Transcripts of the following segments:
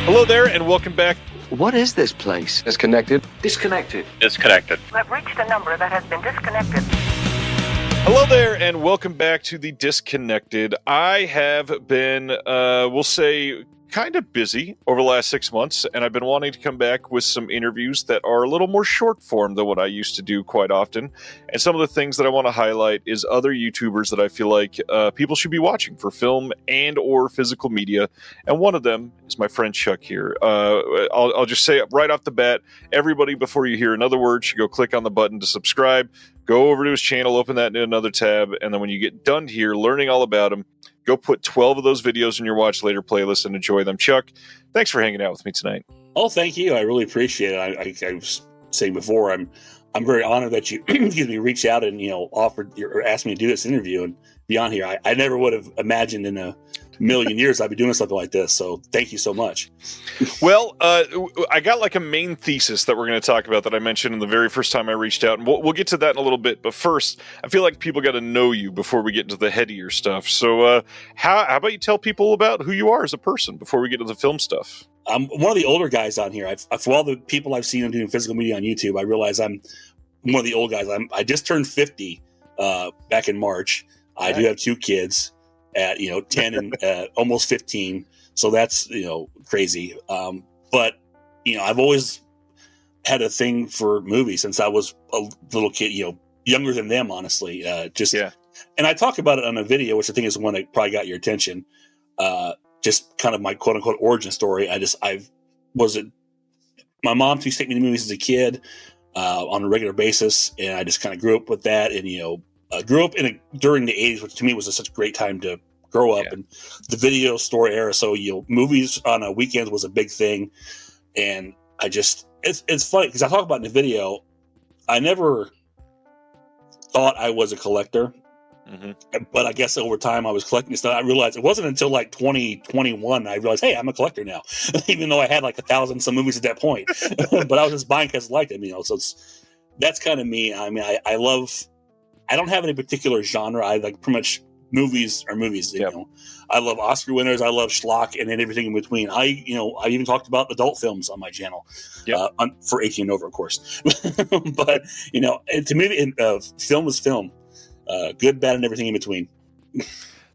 Hello there, and welcome back. What is this place? Disconnected. Disconnected. Disconnected. You have reached a number that has been disconnected. Hello there, and welcome back to the Disconnected. I have been, we'll say, kind of busy over the last 6 months, and I've been wanting to come back with some interviews that are a little more short form than what I used to do quite often. And some of the things that I want to highlight is other YouTubers that I feel like people should be watching for film and or physical media. And one of them is my friend Chuck here. I'll just say it right off the bat, everybody, before you hear another word, should go click on the button to subscribe. Go over to his channel, open that in another tab, and then when you get done here learning all about him, go put 12 of those videos in your Watch Later playlist and enjoy them. Chuck, thanks for hanging out with me tonight. Oh, thank you. I really appreciate it. I was saying before, I'm very honored that you reached out and offered or asked me to do this interview and be on here. I never would have imagined in a million years I'd be doing something like this. So thank you so much. Well, I got like a main thesis that we're going to talk about that I mentioned in the very first time I reached out, and we'll get to that in a little bit. But first, I feel like people got to know you before we get into the headier stuff. So how about you tell people about who you are as a person before we get into the film stuff? I'm one of the older guys on here. For all the people I've seen doing physical media on YouTube, I realize I'm one of the old guys. I just turned 50 back in March. I do have two kids at 10 and almost 15, so that's crazy. But I've always had a thing for movies since I was a little kid. Younger than them, honestly. And I talk about it on a video, which I think is the one that probably got your attention. Just kind of my quote unquote origin story. My mom used to take me to movies as a kid on a regular basis, and I just kind of grew up with that. And grew up during the 80s, which to me was such a great time to grow up, and the video store era. So movies on a weekend was a big thing, and it's funny because I talk about in the video. I never thought I was a collector. Mm-hmm. But I guess over time I was collecting stuff. I realized it wasn't until like 2021 I realized, hey, I'm a collector now, even though I had like 1,000 some movies at that point. But I was just buying because I liked them, So that's kind of me. I mean, I love. I don't have any particular genre. I like pretty much movies are movies. Yep. I love Oscar winners. I love schlock, and then everything in between. I even talked about adult films on my channel, for 18 and over, of course. But to me, film is film. Good, bad, and everything in between.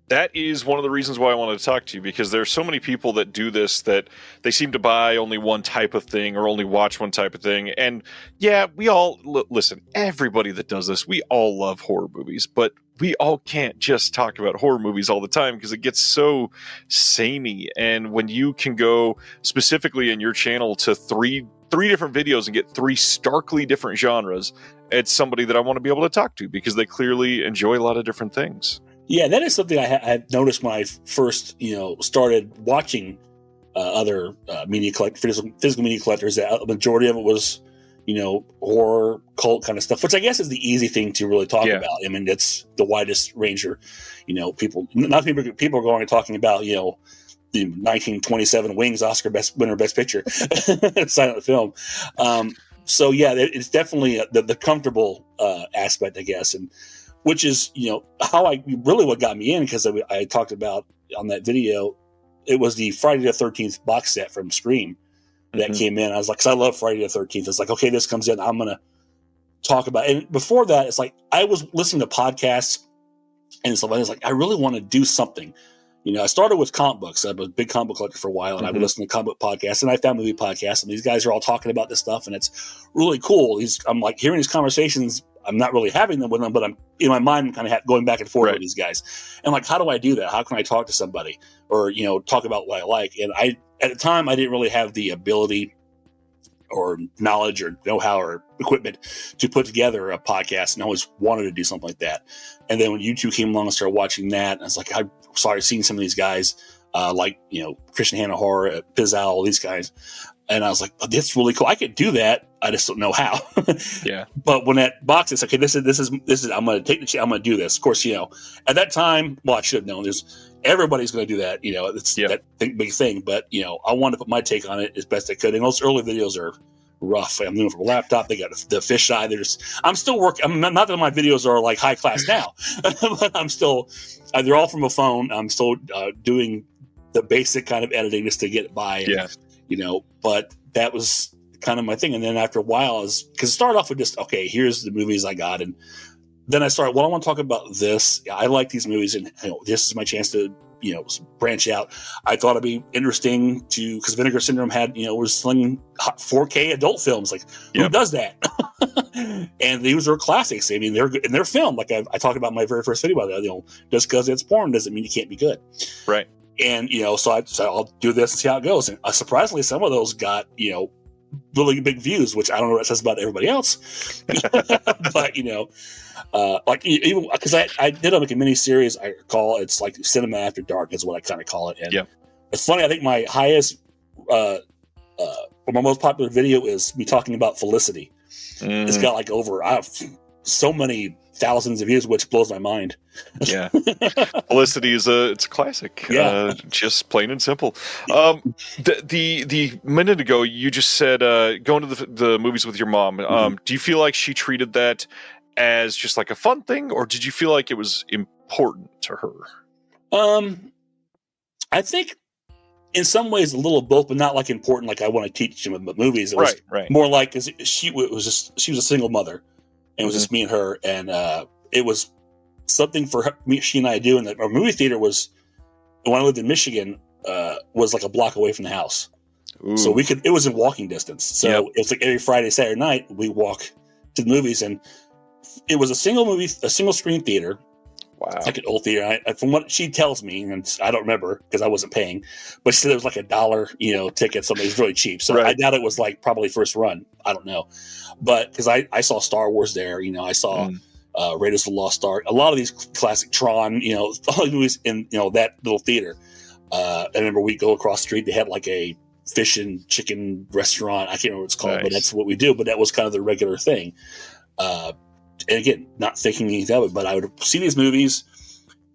That is one of the reasons why I wanted to talk to you, because there's so many people that do this that they seem to buy only one type of thing or only watch one type of thing. And yeah, we all listen, everybody that does this, we all love horror movies, but we all can't just talk about horror movies all the time because it gets so samey. And when you can go specifically in your channel to three different videos and get three starkly different genres, it's somebody that I want to be able to talk to because they clearly enjoy a lot of different things. Yeah, that is something I noticed when I first, started watching other physical media collectors. That a majority of it was, horror, cult kind of stuff, which I guess is the easy thing to really talk about. I mean, it's the widest range of, people. Not people are going and talking about, the 1927 Wings Oscar Best Picture silent film. So yeah, it's definitely the comfortable aspect, I guess, and. Which is, what got me in, because I talked about on that video, it was the Friday the 13th box set from Scream that came in. I was like, because I love Friday the 13th. It's like, okay, this comes in, I'm going to talk about it. And before that, it's like, I was listening to podcasts and stuff. I was like, I really want to do something. I started with comic books. I was a big comic book collector for a while, and I would listen to comic book podcasts, and I found movie podcasts, and these guys are all talking about this stuff, and it's really cool. I'm like hearing these conversations. I'm not really having them with them, but I'm in my mind kind of going back and forth with these guys. And like, how do I do that? How can I talk to somebody or, talk about what I like? And at the time, I didn't really have the ability or knowledge or know-how or equipment to put together a podcast, and I always wanted to do something like that. And then when YouTube came along, I started watching that, and I was like, I started seeing some of these guys, Christian Hanna Horror, Pizzal, these guys. And I was like, oh, that's really cool. I could do that. I just don't know how. Yeah. But when that box is okay, this is, I'm going to take the chance. I'm going to do this. Of course, at that time, well, I should have known everybody's going to do that. It's that big thing, but I wanted to put my take on it as best I could. And those early videos are rough. I'm doing it from a laptop. They got the fisheye. I'm still working. I'm not that my videos are like high class now, but I'm still, they're all from a phone. I'm still doing the basic kind of editing just to get by. But that was kind of my thing. And then after a while, because it started off with just, okay, here's the movies I got. And then I started, I want to talk about this. I like these movies, and this is my chance to, branch out. I thought it'd be interesting because Vinegar Syndrome was selling 4K adult films. Like, who does that? And these are classics. I mean, they're filmed. Like I talked about in my very first video about that. Just because it's porn doesn't mean you can't be good. Right. And, so I said, I'll do this and see how it goes. And surprisingly, some of those got, really big views, which I don't know what it says about everybody else. But, even because I did a mini series, I recall it's like Cinema After Dark is what I kind of call it. And it's funny, I think my highest, or my most popular video is me talking about Felicity. It's got like over so many thousands of views, which blows my mind. Yeah. Felicity it's a classic. Just plain and simple. The minute ago you just said going to the movies with your mom. Do you feel like she treated that as just like a fun thing, or did you feel like it was important to her? I think in some ways a little of both, but not like important. Like I want to teach them about movies. It was more like, cause she was a single mother, and it was just me and her. And, it was something for she and I to do. And our movie theater was, when I lived in Michigan, was like a block away from the house. Ooh. So it was in walking distance. So it's like every Friday, Saturday night, we walk to the movies, and it was a single screen theater. Wow. It's like an old theater. From what she tells me, and I don't remember because I wasn't paying, but she said it was like $1, ticket. Something was really cheap. So I doubt it was like probably first run. I don't know. But because I saw Star Wars there, I saw Raiders of the Lost Ark, a lot of these classic Tron, all these movies in, that little theater. I remember we go across the street, they had like a fish and chicken restaurant. I can't remember what it's called, but that's what we do. But that was kind of the regular thing. And again, not thinking anything of it, but I would see these movies,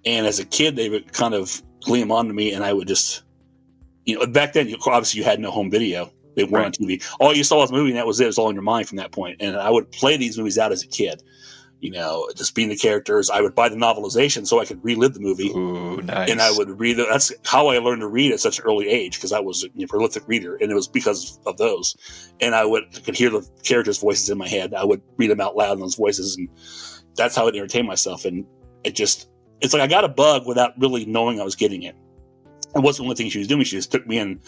and as a kid, they would kind of gleam onto me, and I would just, back then, obviously you had no home video. They weren't on TV. All you saw was a movie, and that was it. It was all in your mind from that point. And I would play these movies out as a kid, just being the characters. I would buy the novelization so I could relive the movie. Ooh, nice. And I would read it. That's how I learned to read at such an early age, because I was a prolific reader, and it was because of those. And I could hear the characters' voices in my head. I would read them out loud in those voices, and that's how I entertained myself. And it's like I got a bug without really knowing I was getting it. It wasn't the only thing she was doing. She just took me in.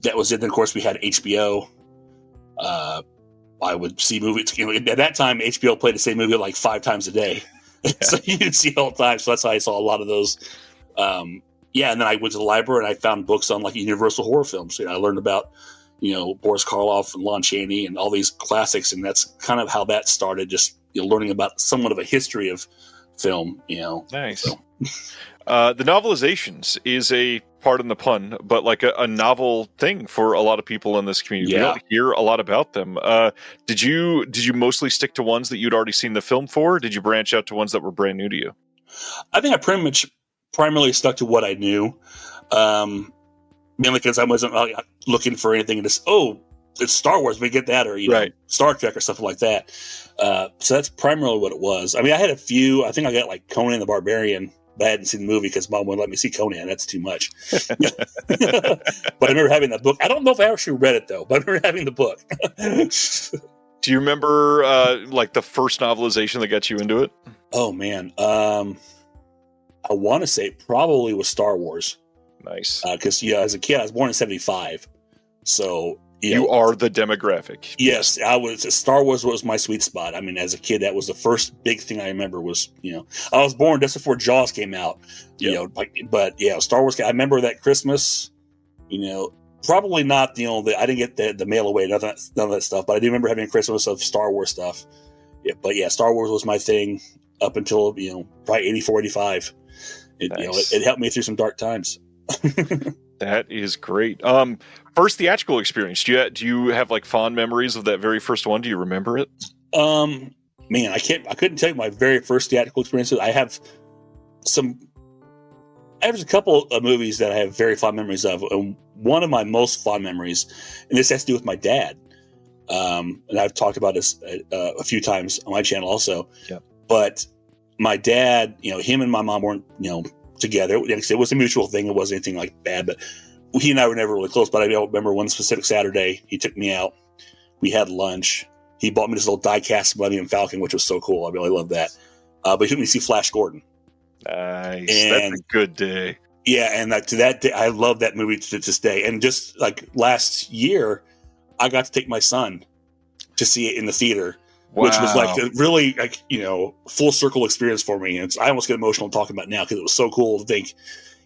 That was it. Then, of course, we had HBO. I would see movies. At that time, HBO played the same movie like 5 times a day. So you'd see it all the time. So that's how I saw a lot of those. And then I went to the library and I found books on like Universal horror films. I learned about, Boris Karloff and Lon Chaney and all these classics. And that's kind of how that started, just learning about somewhat of a history of film, Nice. So. The novelizations is a, pardon the pun, but like a novel thing for a lot of people in this community. We don't hear a lot about them. Did you mostly stick to ones that you'd already seen the film for? Or did you branch out to ones that were brand new to you? I think I primarily stuck to what I knew. Mainly because I wasn't looking for anything and just, it's Star Wars, we get that, or Star Trek or something like that. So that's primarily what it was. I mean, I had a few. I think I got like Conan the Barbarian, but I hadn't seen the movie because Mom wouldn't let me see Conan. That's too much. But I remember having that book. I don't know if I actually read it though, but I remember having the book. Do you remember like the first novelization that got you into it? Oh man, I want to say it probably was Star Wars. Nice. Because as a kid, I was born in '75, so. You are the demographic. Yes, Star Wars was my sweet spot. I mean, as a kid, that was the first big thing I remember was, I was born just before Jaws came out, Star Wars. I remember that Christmas, probably not, I didn't get the mail away, none of that stuff, but I do remember having a Christmas of Star Wars stuff. Yeah, but Star Wars was my thing up until, probably 84, 85. It helped me through some dark times. That is great. First theatrical experience. Do you have like fond memories of that very first one? Do you remember it? Man, I couldn't tell you my very first theatrical experiences. There's a couple of movies that I have very fond memories of. And one of my most fond memories, and this has to do with my dad. And I've talked about this a few times on my channel also. Yeah. But my dad, him and my mom weren't, together. It was a mutual thing. It wasn't anything like bad, but he and I were never really close, but I remember one specific Saturday, he took me out. We had lunch. He bought me this little die-cast Millennium Falcon, which was so cool. I really loved that. But he took me to see Flash Gordon. Nice. And, that's a good day. Yeah, and to that day, I love that movie to this day. And just like last year, I got to take my son to see it in the theater, which was like a really full circle experience for me. And I almost get emotional talking about it now because it was so cool to think,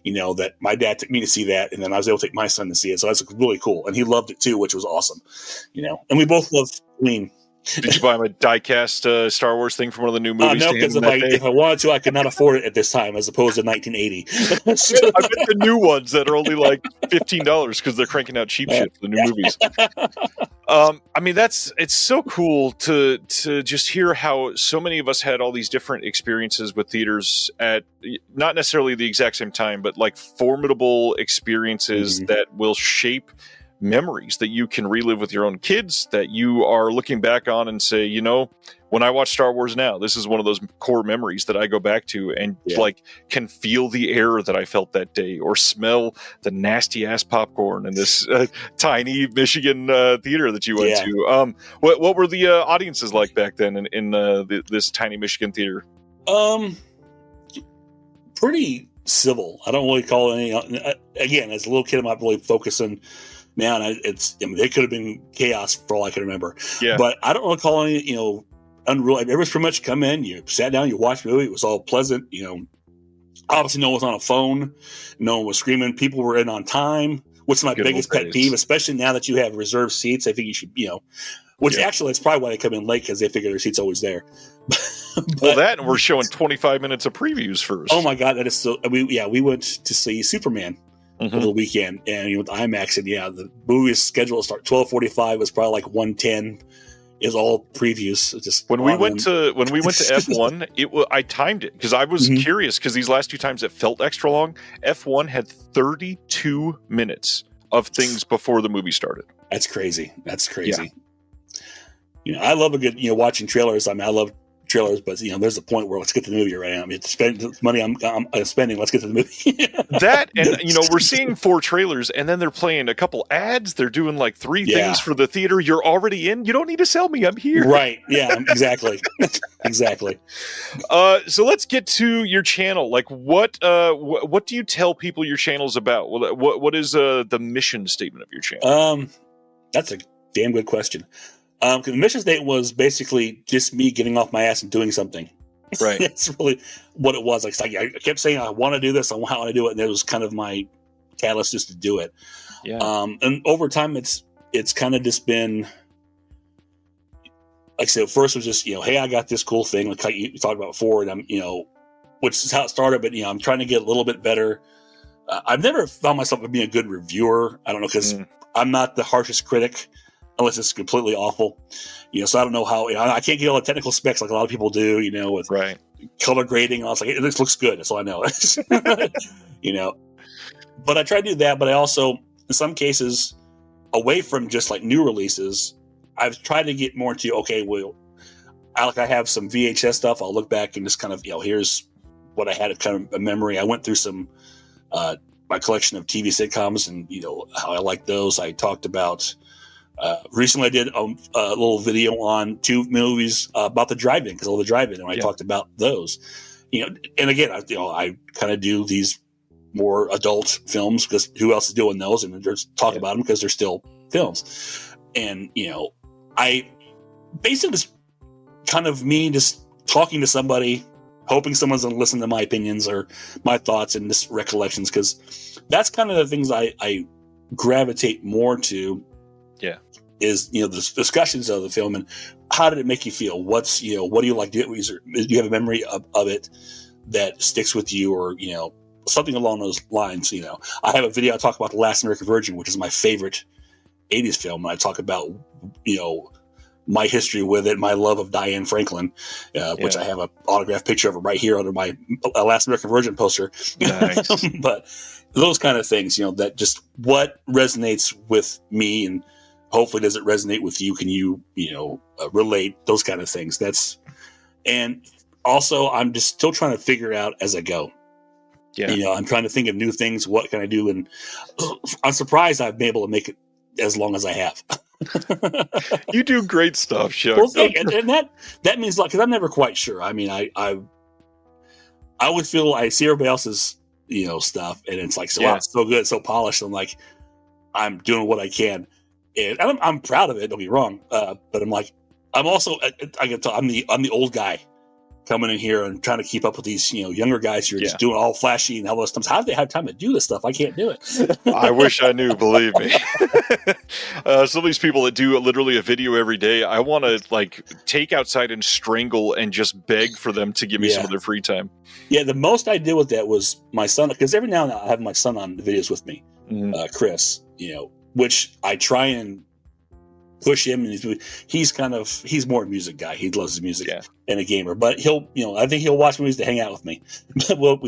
that my dad took me to see that, and then I was able to take my son to see it. So that's really cool, and he loved it too, which was awesome. And we both love Queen. Did you buy him a die-cast Star Wars thing from one of the new movies? No, because if I wanted to, I could not afford it at this time, as opposed to 1980. I bet the new ones that are only like $15 because they're cranking out cheap shit for the new movies. I mean, it's so cool to just hear how so many of us had all these different experiences with theaters at not necessarily the exact same time, but like formidable experiences that will shape memories that you can relive with your own kids, that you are looking back on and say, when I watch Star Wars now, this is one of those core memories that I go back to and like can feel the air that I felt that day, or smell the nasty ass popcorn in this tiny Michigan theater that you went to. What were the audiences like back then in this tiny Michigan theater? Pretty civil. I don't really call it any. Again, as a little kid, I'm not really focusing. Now, it could have been chaos for all I can remember. Yeah. But I don't want to call any, unreal. Everyone's pretty much come in, you sat down, you watched the movie. It was all pleasant. Obviously no one was on a phone. No one was screaming. People were in on time, which is my biggest pet peeve, especially now that you have reserved seats. I think you should, which actually it's probably why they come in late, because they figure their seat's always there. And we're showing 25 minutes of previews first. Oh my God. That is so, we went to see Superman over the weekend, and with IMAX, and the movie's scheduled to start 12:45. Was probably like 1:10. Is all previews. Just when we went to F1, I timed it because I was curious, because these last two times it felt extra long. F1 had 32 minutes of things before the movie started. That's crazy. Yeah. I love a good watching trailers. I mean, I love trailers, but there's a point where let's get to the movie right now. I mean, to spend the money I'm spending, let's get to the movie. That, and we're seeing 4 trailers, and then they're playing a couple ads. They're doing like 3 things for the theater. You're already in. You don't need to sell me. I'm here. Right? Yeah. Exactly. Exactly. So let's get to your channel. Like, what do you tell people your channel's about? What is the mission statement of your channel? That's a damn good question. Because the mission statement was basically just me getting off my ass and doing something. Right. That's really what it was. Like I kept saying, I want to do this. I want to do it. And it was kind of my catalyst just to do it. Yeah. And over time, it's kind of just been, like I said, first it was just, hey, I got this cool thing like you talked about before. And I'm, which is how it started. But, I'm trying to get a little bit better. I've never found myself being a good reviewer. I don't know, because I'm not the harshest critic, unless it's completely awful, so I don't know how, I can't get all the technical specs like a lot of people do, with color grading. I was like, this looks good. That's all I know, but I try to do that. But I also, in some cases, away from just like new releases, I've tried to get more into, I have some VHS stuff. I'll look back and just kind of, here's what I had a kind of a memory. I went through some, my collection of TV sitcoms and, how I like those. I talked about, recently I did a little video on 2 movies about the drive-in, because all the drive-in, and I talked about those, and again, I kind of do these more adult films because who else is doing those, and just talk about them because they're still films. And, I basically just kind of me just talking to somebody, hoping someone's going to listen to my opinions or my thoughts and just recollections, because that's kind of the things I gravitate more to. Yeah. Is, the discussions of the film and how did it make you feel? What's, what do you like? Do you have a memory of it that sticks with you, or, something along those lines? I have a video. I talk about The Last American Virgin, which is my favorite 80s film. And I talk about, my history with it, my love of Diane Franklin, which I have an autographed picture of her right here under my Last American Virgin poster. Nice. But those kind of things, that just what resonates with me, and hopefully does it resonate with you? Can you, relate, those kind of things? And also I'm just still trying to figure out as I go. Yeah. I'm trying to think of new things. What can I do? And I'm surprised I've been able to make it as long as I have. You do great stuff, Chuck. Well, and that means a lot because I'm never quite sure. I mean, I would feel I see everybody else's stuff, and it's like wow, it's so good, so polished. I'm like, I'm doing what I can, and I'm proud of it. Don't get me wrong, but I'm like, I'm also I'm the old guy coming in here and trying to keep up with these younger guys who are just doing all flashy and all those stuff. How do they have time to do this stuff? I can't do it. I wish I knew, believe me. Some of these people that do literally a video every day, I want to like take outside and strangle and just beg for them to give me some of their free time. Yeah, the most I did with that was my son, because every now and then I have my son on the videos with me, Chris, which I try and push him, and he's more a music guy. He loves his music and a gamer, but I think he'll watch movies to hang out with me. Well,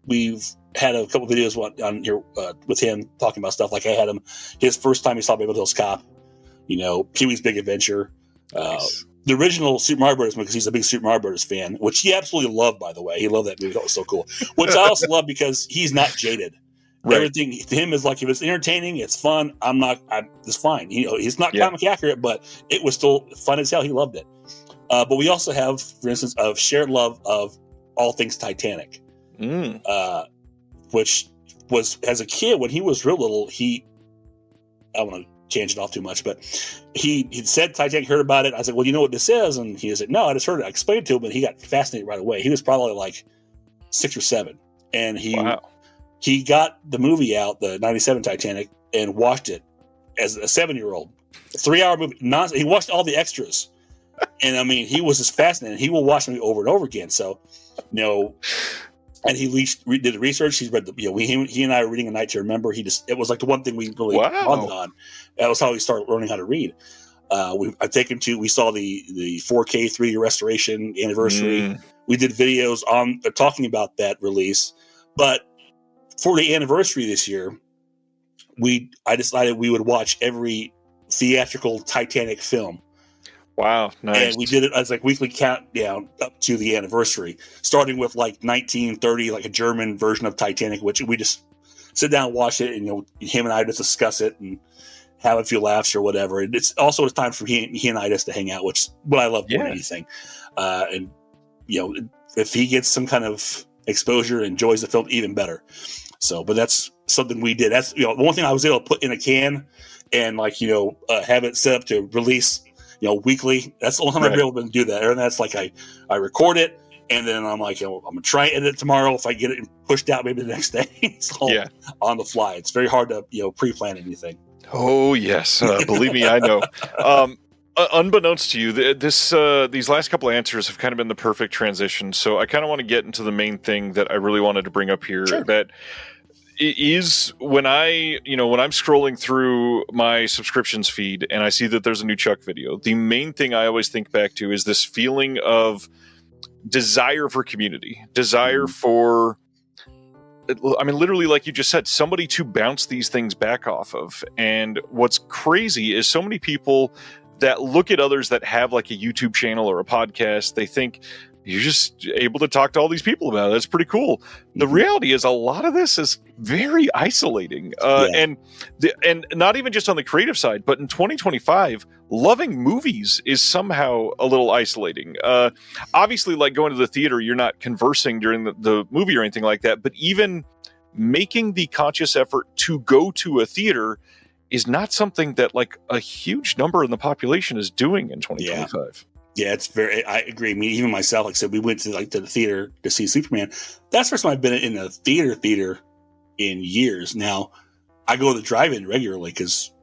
we've had a couple videos on here with him talking about stuff. Like I had him his first time he saw Beverly Hills Cop, Pee-wee's Big Adventure, the original Super Mario Brothers movie, because he's a big Super Mario Brothers fan, which he absolutely loved, by the way. He loved that movie. That was so cool. Which I also love because he's not jaded. Right. Everything to him is like, if it's entertaining, it's fun. It's fine. He's not comic accurate, but it was still fun as hell. He loved it. But we also have, for instance, a shared love of all things Titanic, which was, as a kid, when he was real little, I don't want to change it off too much, but he said Titanic, heard about it. I said, well, you know what this is? And he said, no, I just heard it. I explained it to him, and he got fascinated right away. He was probably like 6 or 7. And he got the movie out, the 97 Titanic, and watched it as a 7-year-old. 3-hour movie. He watched all the extras. And I mean, he was just fascinated. He will watch the movie over and over again. So, and he did the research. He's read he and I were reading A Night to Remember. It was like the one thing we really bonded on. That was how he started learning how to read. I've taken we saw the 4K 3D restoration anniversary. We did videos on talking about that release. But for the anniversary this year, I decided we would watch every theatrical Titanic film. Wow, nice. And we did it as like weekly countdown up to the anniversary, starting with like 1930, like a German version of Titanic, which we just sit down and watch it, and him and I just discuss it and have a few laughs or whatever. And it's also a time for he and I just to hang out, which is what I love more than anything. And if he gets some kind of exposure, enjoys the film, even better. So, but that's something we did. That's the one thing I was able to put in a can and have it set up to release weekly. That's the only time I've been able to do that. And that's like I record it, and then I'm like, I'm gonna try and edit it tomorrow. If I get it pushed out, maybe the next day. It's all on the fly. It's very hard to pre-plan anything. Oh yes, believe me, I know. Unbeknownst to you, these last couple of answers have kind of been the perfect transition. So I kind of want to get into the main thing that I really wanted to bring up here. Sure. That is when I'm scrolling through my subscriptions feed and I see that there's a new Chuck video. The main thing I always think back to is this feeling of desire for community, desire for, I mean, literally, like you just said, somebody to bounce these things back off of. And what's crazy is so many people that look at others that have like a YouTube channel or a podcast, they think you're just able to talk to all these people about it. That's pretty cool. The reality is a lot of this is very isolating. And not even just on the creative side, but in 2025, loving movies is somehow a little isolating. Obviously, like going to the theater, you're not conversing during the movie or anything like that, but even making the conscious effort to go to a theater is not something that like a huge number in the population is doing in 2025. Yeah, I agree. I mean, even myself, like I said, we went to the theater to see Superman. That's the first time I've been in a theater in years. Now, I go to the drive-in regularly because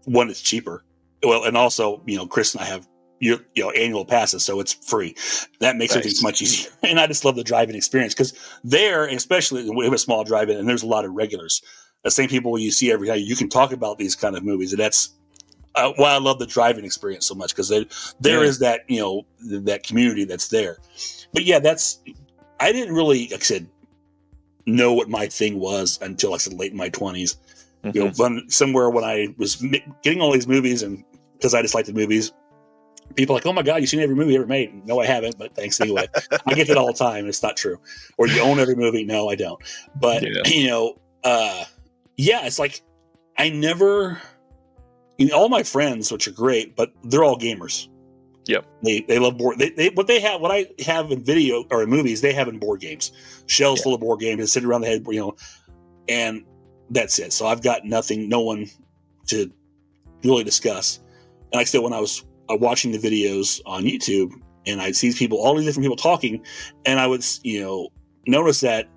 one, it's cheaper. Well, and also, Chris and I have annual passes, so it's free. That makes things much easier. And I just love the drive-in experience because there, especially we have a small drive-in, and there's a lot of regulars. The same people you see every day. You can talk about these kind of movies, and that's why I love the driving experience so much, because there is that that community that's there. But I didn't really, like I said, know what my thing was until, like I said, late in my 20s. Somewhere when I was getting all these movies, and because I just liked the movies, people are like, oh my God, you've seen every movie ever made. No, I haven't, but thanks anyway. I get that all the time. It's not true. Or you own every movie. No, I don't. But, it's like I never, all my friends, which are great, but they're all gamers. Yep. They love board. What I have in video or in movies, they have in board games. Shelves full of board games and sitting around the head, and that's it. So I've got no one to really discuss. And like I said, when I was watching the videos on YouTube and I'd see all these different people talking, and I would, notice that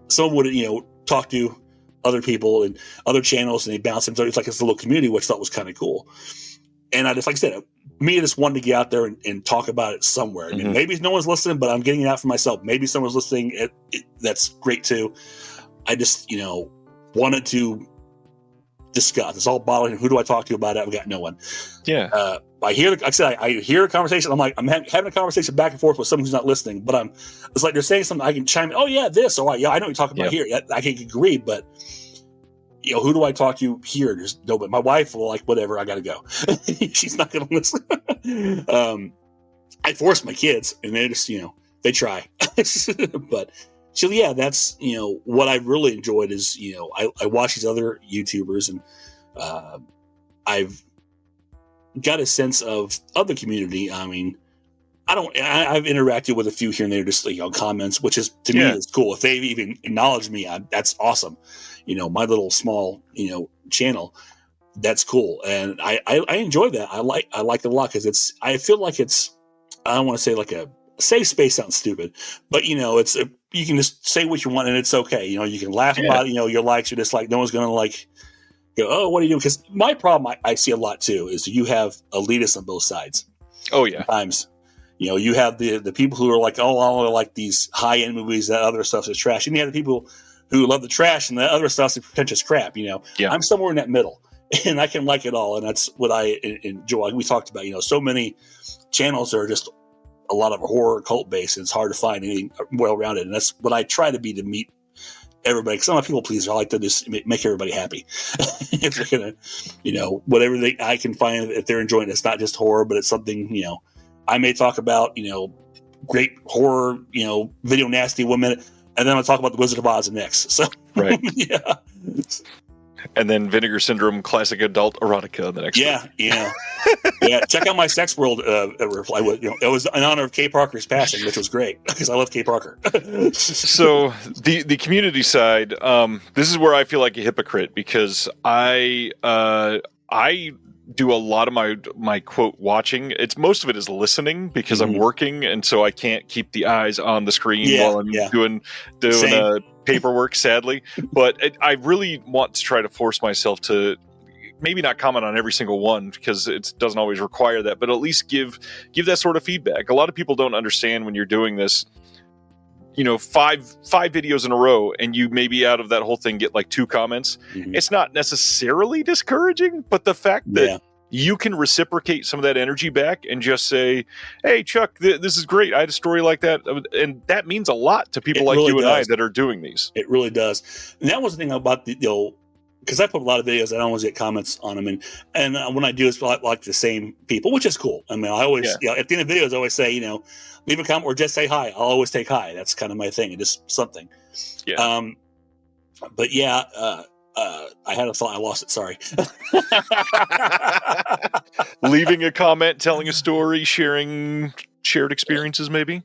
someone would, talk to other people and other channels and they bounce them. So it's like this little community, which I thought was kind of cool. And I just, like I said, me just wanted to get out there and talk about it somewhere. I mean, maybe no one's listening, but I'm getting it out for myself. Maybe someone's listening. That's great too. I just, wanted to discuss. It's all bothering. Who do I talk to about it? I've got no one. Yeah. I hear a conversation. I'm like, I'm having a conversation back and forth with someone who's not listening, but it's like they're saying something. I can chime in. Oh yeah, this. Or yeah, I know what you're talking about here. I can agree, but who do I talk to here? There's nobody. My wife will like, whatever, I got to go. She's not going to listen. I force my kids and they just, they try, but so yeah, that's, what I really enjoyed is, I watch these other YouTubers and, I've got a sense of the community. I mean, I've interacted with a few here and there, just comments, which is to me is cool. If they've even acknowledged me, that's awesome. My little small, channel, that's cool. And I enjoy that. I like it a lot because I feel like it's, I don't want to say like a safe space sounds stupid, but you can just say what you want and it's okay. You can laugh about it, your likes. You're just like, no one's going to go, oh, what are you doing? Because my problem I see a lot too is you have elitists on both sides. Oh yeah. Sometimes, you have the people who are like, oh, I only like these high end movies. That other stuff is trash. And you have the people who love the trash and the other stuff's pretentious crap. I'm somewhere in that middle, and I can like it all, and that's what I enjoy. We talked about, so many channels are just a lot of horror cult based, and it's hard to find anything well rounded, and that's what I try to be to meet everybody. Because I'm a people pleaser. I like to just make everybody happy. If they're gonna, whatever I can find, if they're enjoying it, it's not just horror, but it's something I may talk about, great horror, video nasty 1 minute. And then I'll talk about the Wizard of Oz next. So, right. Yeah. And then Vinegar Syndrome, classic adult erotica the next week. Yeah. Check out my Sex World reply. It was in honor of Kay Parker's passing, which was great because I love Kay Parker. So the community side, this is where I feel like a hypocrite because I do a lot of my quote watching. Most of it is listening because I'm working, and so I can't keep the eyes on the screen while I'm doing paperwork, sadly. But I really want to try to force myself to maybe not comment on every single one because it doesn't always require that, but at least give that sort of feedback. A lot of people don't understand when you're doing this. 5 videos in a row, and you maybe out of that whole thing get like 2 comments. It's not necessarily discouraging, but the fact that you can reciprocate some of that energy back and just say, hey, Chuck, this is great. I had a story like that. And that means a lot to people like you and I that are doing these. It really does. And that was the thing about because I put a lot of videos, I don't always get comments on them. And when I do, it's like the same people, which is cool. I mean, I always, at the end of videos, I always say, leave a comment or just say hi. I'll always take hi. That's kind of my thing. It's just something. Yeah. But yeah, I had a thought. I lost it. Sorry. Leaving a comment, telling a story, sharing shared experiences, maybe.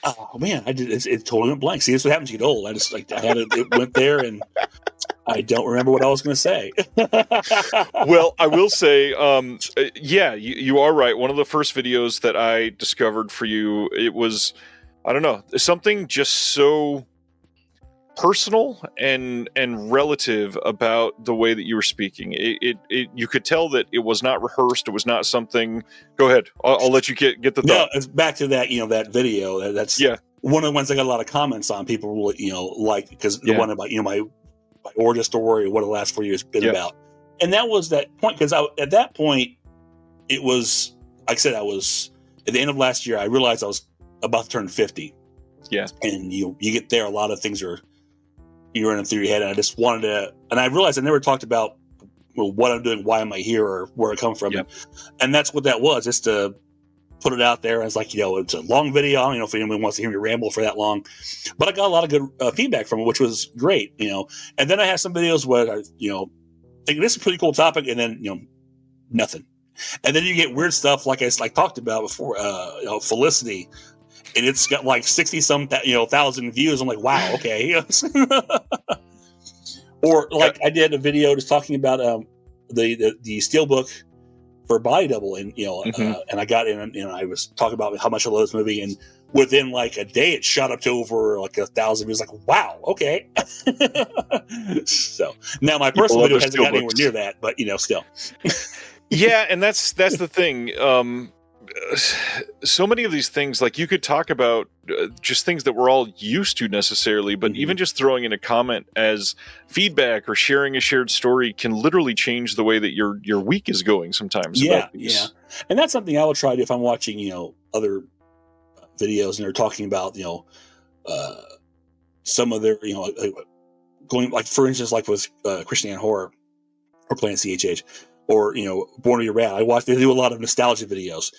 Oh man, I did. It totally went blank. See, that's what happens. You get old. I just it went there, and I don't remember what I was going to say. Well, I will say, you are right. One of the first videos that I discovered for you, it was, I don't know, something just so personal and relative about the way that you were speaking. You could tell that it was not rehearsed. It was not something. Go ahead. I'll let you get the thought. No, it's back to that. That video. That's one of the ones I got a lot of comments on. People really, like, because the one about my origin story, what the last 4 years been about, and that was that point. Because at that point, it was, like I said, I was at the end of last year. I realized I was about to turn 50. Yeah, and you get there, a lot of things are. You're running through your head, and I just wanted to, and I realized I never talked about what I'm doing, why am I here, or where I come from, and that's what that was. Just to put it out there. I was like, it's a long video. I don't know if anyone wants to hear me ramble for that long, but I got a lot of good feedback from it, which was great. And then I have some videos where I, think this is a pretty cool topic, and then nothing. And then you get weird stuff like I talked about before, Felicity, and it's got like 60 some thousand views. I'm like, wow, okay. Or like I did a video just talking about the steelbook for Body Double, and and I got in and I was talking about how much I love this movie, and within like a day it shot up to over like 1,000 views. Like, wow, okay. So now my personal video hasn't got anywhere near that, but still. Yeah, and that's the thing. So many of these things, like you could talk about just things that we're all used to necessarily, but even just throwing in a comment as feedback or sharing a shared story can literally change the way that your week is going sometimes. Yeah. And that's something I will try to, if I'm watching, other videos and they're talking about, some of their, going like, for instance, like with Christian Ann Horror or playing CHH or, Born to Be Rad. They do a lot of nostalgia videos.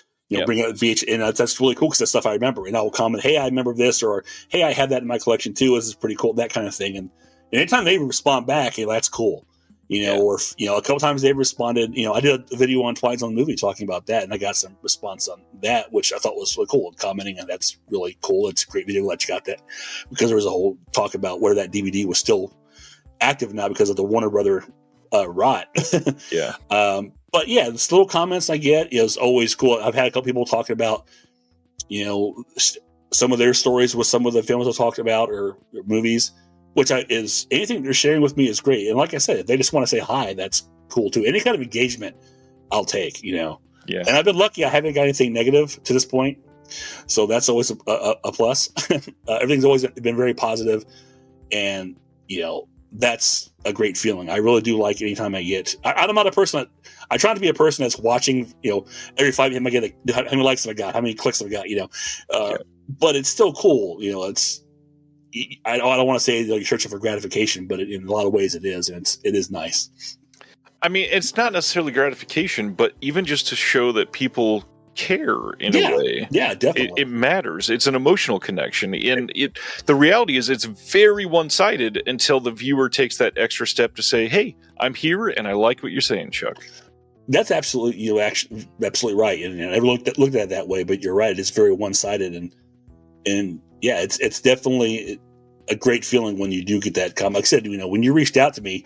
Bring out VH, and that's really cool because that's stuff I remember. And I will comment, "Hey, I remember this," or "Hey, I have that in my collection too. This is pretty cool." That kind of thing. And anytime they respond back, that's cool. Or a couple times they've responded. I did a video on Twilight Zone movie talking about that, and I got some response on that, which I thought was really cool. And commenting, and that's really cool. It's a great video that you got that, because there was a whole talk about where that DVD was still active now because of the Warner Brother rot. Yeah. But yeah, the little comments I get is always cool. I've had a couple people talking about, some of their stories with some of the films I talked about or movies, which is anything they're sharing with me is great. And like I said, if they just want to say hi, that's cool too. Any kind of engagement, I'll take. Yeah. And I've been lucky; I haven't got anything negative to this point, so that's always a plus. Everything's always been very positive, and that's a great feeling. I really do like anytime I get. I'm not a person that I try to be a person that's watching. Every 5 minutes I get how many likes have I got, how many clicks have I got. But it's still cool. I don't want to say you're searching for gratification, but in a lot of ways it is, and it is nice. I mean, it's not necessarily gratification, but even just to show that people care in a way. Yeah, definitely. It matters. It's an emotional connection. And the reality is it's very one-sided until the viewer takes that extra step to say, hey, I'm here and I like what you're saying, Chuck. That's absolutely, absolutely right. And I looked at it that way, but you're right. It's very one-sided. And yeah, it's definitely a great feeling when you do get that comment. Like I said, when you reached out to me,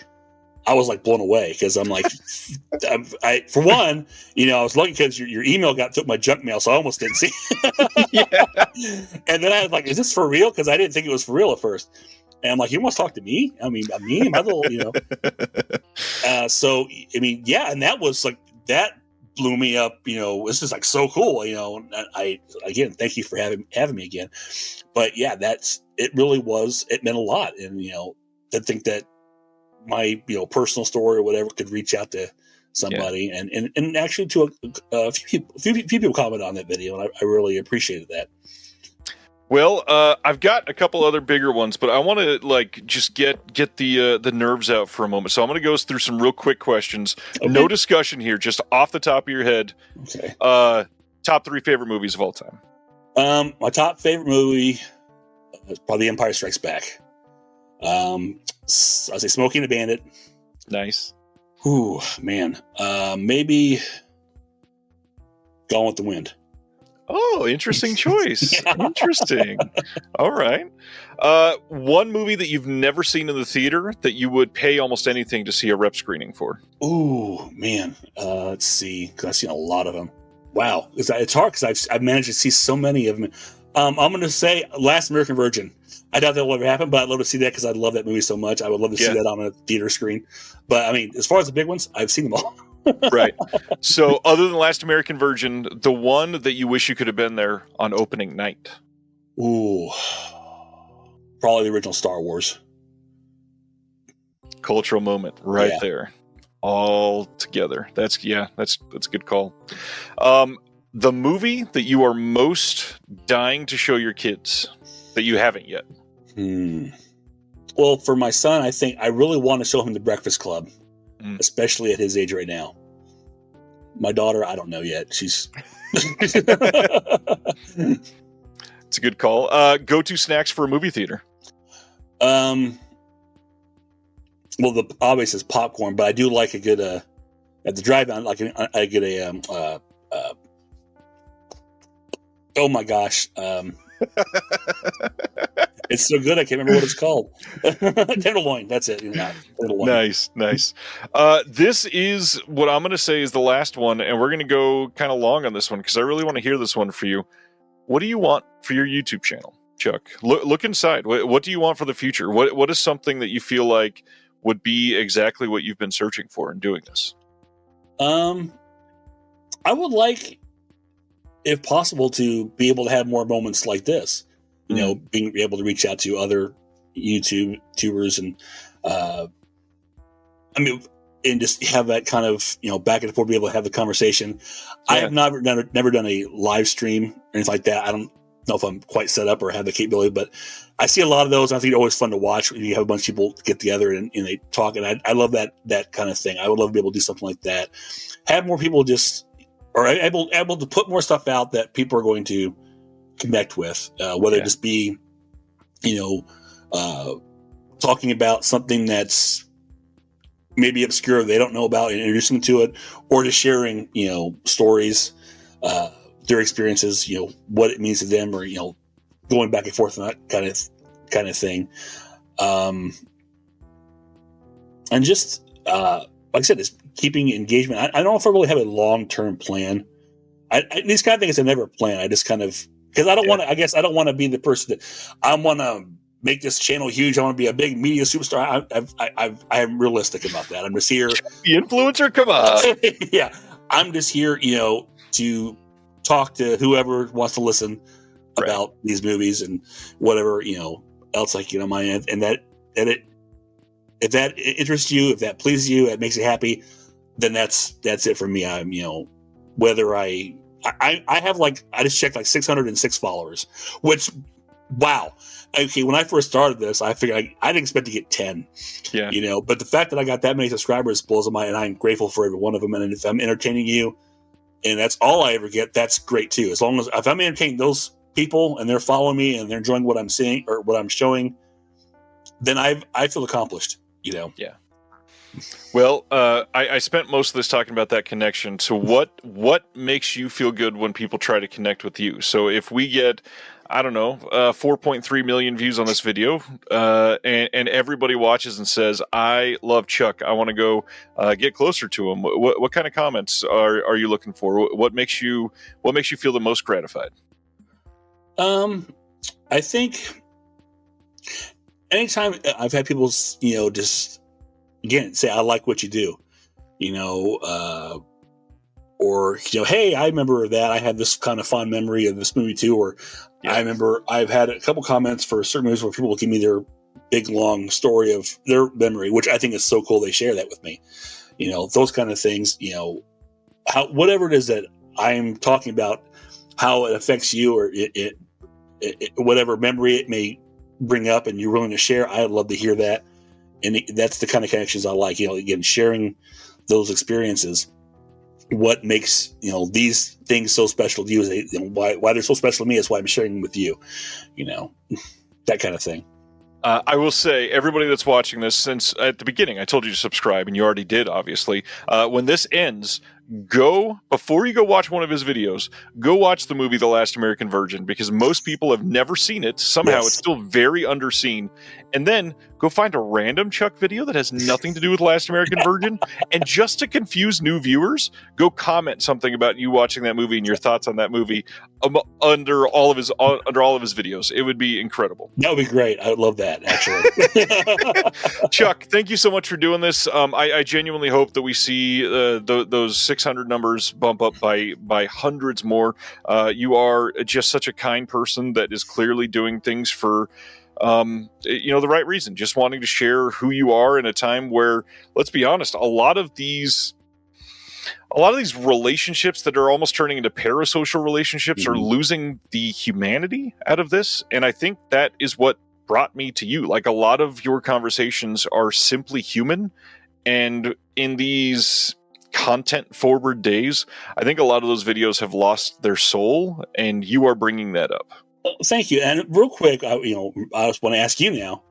I was like blown away because I'm like, for one, I was lucky because your email took my junk mail, so I almost didn't see. And then I was like, is this for real? Because I didn't think it was for real at first. And I'm like, you want to talk to me? I mean, me, my little, So, I mean, yeah, and that was like, that blew me up, it's just like so cool, I, again, thank you for having me again. But yeah, it really was, it meant a lot. And, to think that my, personal story or whatever could reach out to somebody and actually to a few people commented on that video. And I really appreciated that. Well, I've got a couple other bigger ones, but I want to just get the nerves out for a moment. So I'm going to go through some real quick questions. Okay. No discussion here, just off the top of your head. Okay. Top 3 favorite movies of all time. My top favorite movie is probably Empire Strikes Back. I'll say Smokey and the Bandit. Nice. Ooh, man. Maybe Gone with the Wind. Oh, interesting choice. Yeah. Interesting. All right. One movie that you've never seen in the theater that you would pay almost anything to see a rep screening for? Ooh, man. Let's see. Because I've seen a lot of them. Wow. It's hard because I've managed to see so many of them. I'm going to say Last American Virgin. I doubt that will ever happen, but I'd love to see that because I love that movie so much. I would love to see that on a theater screen. But, I mean, as far as the big ones, I've seen them all. Right. So other than Last American Virgin, the one that you wish you could have been there on opening night? Ooh. Probably the original Star Wars. Cultural moment right there. All together. That's a good call. The movie that you are most dying to show your kids that you haven't yet? Well, for my son, I think I really want to show him The Breakfast Club. Especially at his age right now. My daughter, I don't know yet. She's. It's a good call. Go-to snacks for a movie theater. Well, the obvious is popcorn, but I do like a good at the drive-in. Like I get a oh my gosh, it's so good I can't remember what it's called. Tenderloin. That's it. Tenderloin. Nice. This is what I'm going to say is the last one, and we're going to go kind of long on this one because I really want to hear this one for you. What do you want for your YouTube channel, Chuck? Look inside. What do you want for the future? What is something that you feel like would be exactly what you've been searching for in doing this? I would like, if possible, to be able to have more moments like this. You know, being able to reach out to other YouTubers and, and just have that kind of, back and forth, be able to have the conversation. Yeah. I have never done a live stream or anything like that. I don't know if I'm quite set up or have the capability, but I see a lot of those. I think they're always fun to watch when you have a bunch of people get together and they talk. And I love that kind of thing. I would love to be able to do something like that. Have more people able to put more stuff out that people are going to connect with, whether it just be, talking about something that's maybe obscure they don't know about and introducing them to it, or just sharing, stories, their experiences, what it means to them, or, going back and forth on that kind of thing. And just, like I said, it's keeping engagement. I don't know if I really have a long-term plan. These kind of things I never plan. I just kind of, because I don't want to, I guess I don't want to be the person that I want to make this channel huge. I want to be a big media superstar. I'm realistic about that. I'm just here. The influencer, come on. Yeah. I'm just here, to talk to whoever wants to listen about these movies and whatever, else like, my, and that if that interests you, if that pleases you, it makes you happy, then that's it for me. I'm, whether I have I just checked 606 followers, which, wow. Okay. When I first started this, I figured I didn't expect to get 10, but the fact that I got that many subscribers blows my mind, and I'm grateful for every one of them. And if I'm entertaining you and that's all I ever get, that's great too. As long as if I'm entertaining those people and they're following me and they're enjoying what I'm seeing or what I'm showing, then I feel accomplished, Yeah. Well, I spent most of this talking about that connection. So what makes you feel good when people try to connect with you? So if we get, 4.3 million views on this video, and everybody watches and says, I love Chuck, I want to go get closer to him. What kind of comments are you looking for? What makes you feel the most gratified? I think anytime I've had people, just again say, I like what you do, or, hey, I remember that I had this kind of fond memory of this movie too. Or I remember I've had a couple comments for certain movies where people give me their big, long story of their memory, which I think is so cool. They share that with me, those kind of things, whatever it is that I'm talking about, how it affects you, or it whatever memory it may bring up and you're willing to share. I'd love to hear that. And that's the kind of connections I like, again, sharing those experiences. What makes, these things so special to you is why they're so special to me is why I'm sharing them with you, that kind of thing. I will say, everybody that's watching this, since at the beginning I told you to subscribe, and you already did, obviously. When this ends, before you go watch one of his videos, go watch the movie The Last American Virgin, because most people have never seen it. Somehow it's still very underseen. And then go find a random Chuck video that has nothing to do with Last American Virgin. And just to confuse new viewers, go comment something about you watching that movie and your thoughts on that movie under all of his videos. It would be incredible. That would be great. I would love that, actually. Chuck, thank you so much for doing this. I genuinely hope that we see those 600 numbers bump up by hundreds more. You are just such a kind person that is clearly doing things for the right reason, just wanting to share who you are in a time where, let's be honest, a lot of these relationships that are almost turning into parasocial relationships are losing the humanity out of this. And I think that is what brought me to you. Like, a lot of your conversations are simply human, and in these content forward days, I think a lot of those videos have lost their soul, and you are bringing that up. Thank you. And real quick, I just want to ask you now.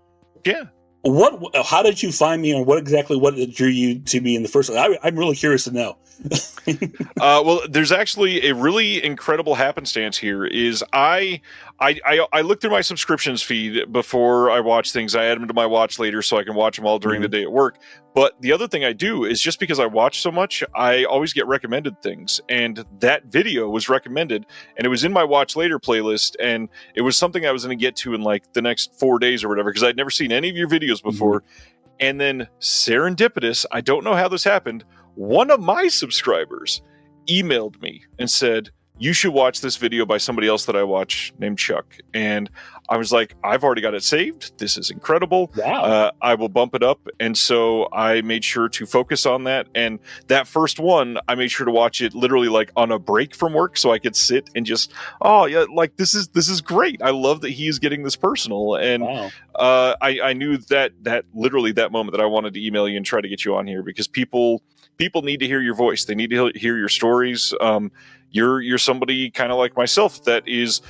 Yeah. How did you find me, or what drew you to me in the first place? I'm really curious to know. Well, there's actually a really incredible happenstance here. Is I look through my subscriptions feed before I watch things. I add them to my watch later so I can watch them all during the day at work. But the other thing I do is, just because I watch so much, I always get recommended things. And that video was recommended, and it was in my watch later playlist. And it was something I was going to get to in like the next 4 days or whatever, because I'd never seen any of your videos before. And then serendipitous, I don't know how this happened, one of my subscribers emailed me and said, you should watch this video by somebody else that I watch named Chuck. And I was like, I've already got it saved. This is incredible. Wow. I will bump it up. And so I made sure to focus on that. And that first one, I made sure to watch it literally like on a break from work, so I could sit and just, like this is great. I love that he's getting this personal. And wow. I knew that literally that moment that I wanted to email you and try to get you on here, because people need to hear your voice. They need to hear your stories. You're somebody kind of like myself that is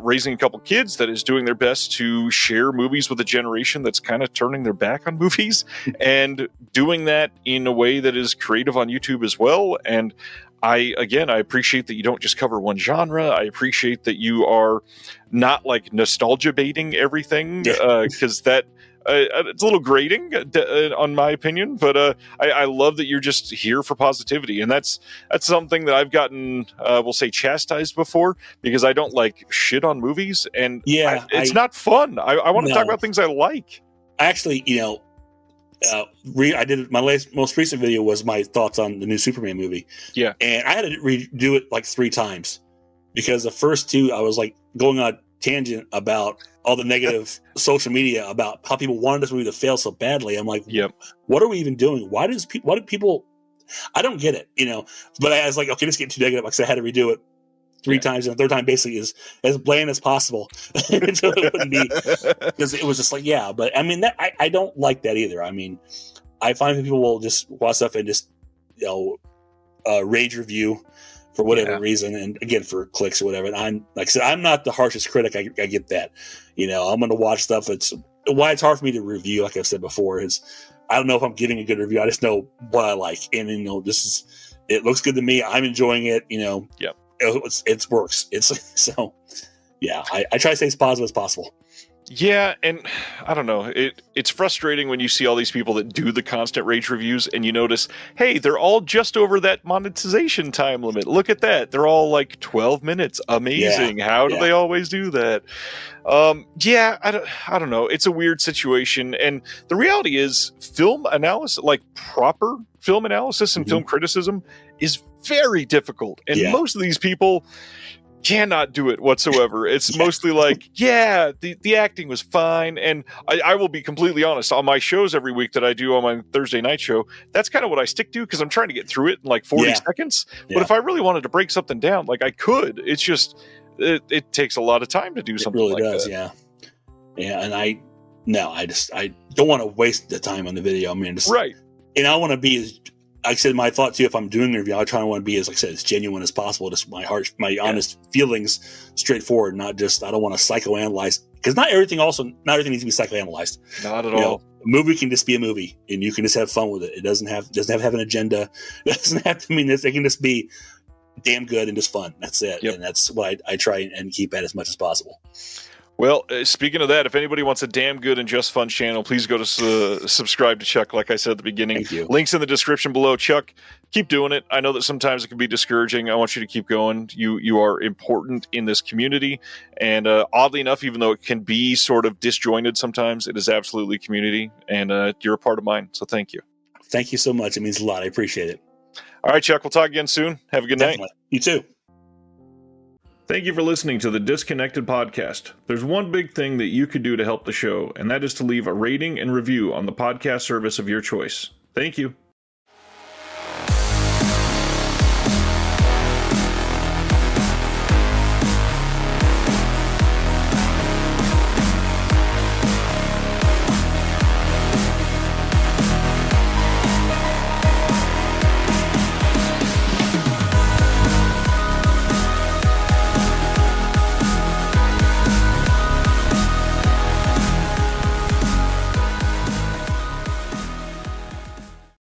raising a couple kids, that is doing their best to share movies with a generation that's kind of turning their back on movies, and doing that in a way that is creative on YouTube as well. And I appreciate that you don't just cover one genre. I appreciate that you are not like nostalgia baiting everything, because that it's a little grating on my opinion, but I love that you're just here for positivity. And that's something that I've gotten, we'll say, chastised before, because I don't like shit on movies, and it's not fun. I want to talk about things I like. Actually, I did my most recent video was my thoughts on the new Superman movie. Yeah. And I had to redo it like 3 times, because the first 2, I was like going on a tangent about all the negative social media about how people wanted this movie to fail so badly. I'm like, what are we even doing? Why do people, I don't get it, but I was like, okay, let's get too negative. Like I had to redo it 3 times, and the third time basically is as bland as possible until it wouldn't be, because it was just like, but I mean, I don't like that either. I mean, I find that people will just watch stuff and just, rage review for whatever reason, and again, for clicks or whatever. And I'm, like I said, I'm not the harshest critic. I get that. I'm going to watch stuff. It's why it's hard for me to review. Like I've said before, is I don't know if I'm giving a good review. I just know what I like, and it looks good to me. I'm enjoying it. It works. I try to stay as positive as possible. Yeah, and I don't know. It's frustrating when you see all these people that do the constant rage reviews, and you notice, hey, they're all just over that monetization time limit. Look at that. They're all like 12 minutes. Amazing. How do they always do that? I don't know. It's a weird situation. And the reality is, film analysis, like proper film analysis and film criticism, is very difficult. And most of these people cannot do it whatsoever. It's mostly like, the acting was fine. And I will be completely honest, on my shows every week that I do on my Thursday night show, that's kind of what I stick to, because I'm trying to get through it in like 40 seconds. But if I really wanted to break something down, like I could. It's just, it takes a lot of time to do something like that. It really does, yeah. And I don't want to waste the time on the video. I mean, right. And I want to be as, like I said, my thought too, if I'm doing a review, I try to want to be as, like I said, as genuine as possible. Just my heart, my honest feelings, straightforward. Not just, I don't want to psychoanalyze, because not everything needs to be psychoanalyzed. Not at all. A movie can just be a movie, and you can just have fun with it. It doesn't have to have an agenda. It doesn't have to mean this. It can just be damn good and just fun. That's it. And that's what I try and keep at as much as possible. Well, speaking of that, if anybody wants a damn good and just fun channel, please go to subscribe to Chuck, like I said at the beginning. Thank you. Links in the description below. Chuck, keep doing it. I know that sometimes it can be discouraging. I want you to keep going. You are important in this community. And oddly enough, even though it can be sort of disjointed sometimes, it is absolutely community. And you're a part of mine. So thank you. Thank you so much. It means a lot. I appreciate it. All right, Chuck, we'll talk again soon. Have a good night. You too. Thank you for listening to the Disconnected Podcast. There's one big thing that you could do to help the show, and that is to leave a rating and review on the podcast service of your choice. Thank you.